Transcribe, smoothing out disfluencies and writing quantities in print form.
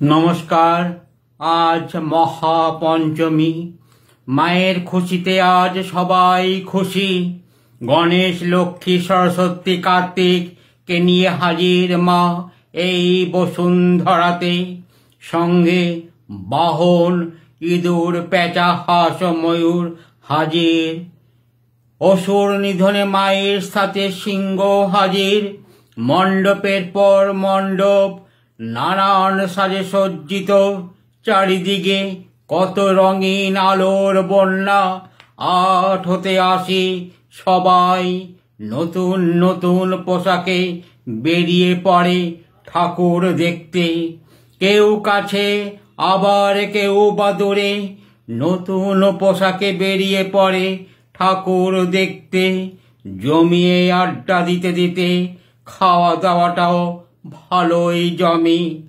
নমস্কার। আজ মহাপঞ্চমী। মায়ের খুশিতে আজ সবাই খুশি। গণেশ, লক্ষ্মী, সরস্বতী, কার্তিক কে নিয়ে হাজির মা এই বসুন্ধরাতে। সঙ্গে বাহন, ইঁদুর, পেঁচা, হাঁস ও ময়ূর হাজির। অসুর নিধনে মায়ের সাথে সিংহ হাজির। মণ্ডপের পর মণ্ডপ নানান সাজে সজ্জিত। চারিদিকে কত রঙিন আলোর বন্যা। আট হতে আসি সবাই নতুন নতুন পোশাকে বেরিয়ে পড়ে ঠাকুর দেখতে। কেউ কাছে আবার কেউ বা দূরে নতুন পোশাকে বেরিয়ে পড়ে ঠাকুর দেখতে। জমিয়ে আড্ডা দিতে দিতে খাওয়া দাওয়াটাও ভালোই জমে।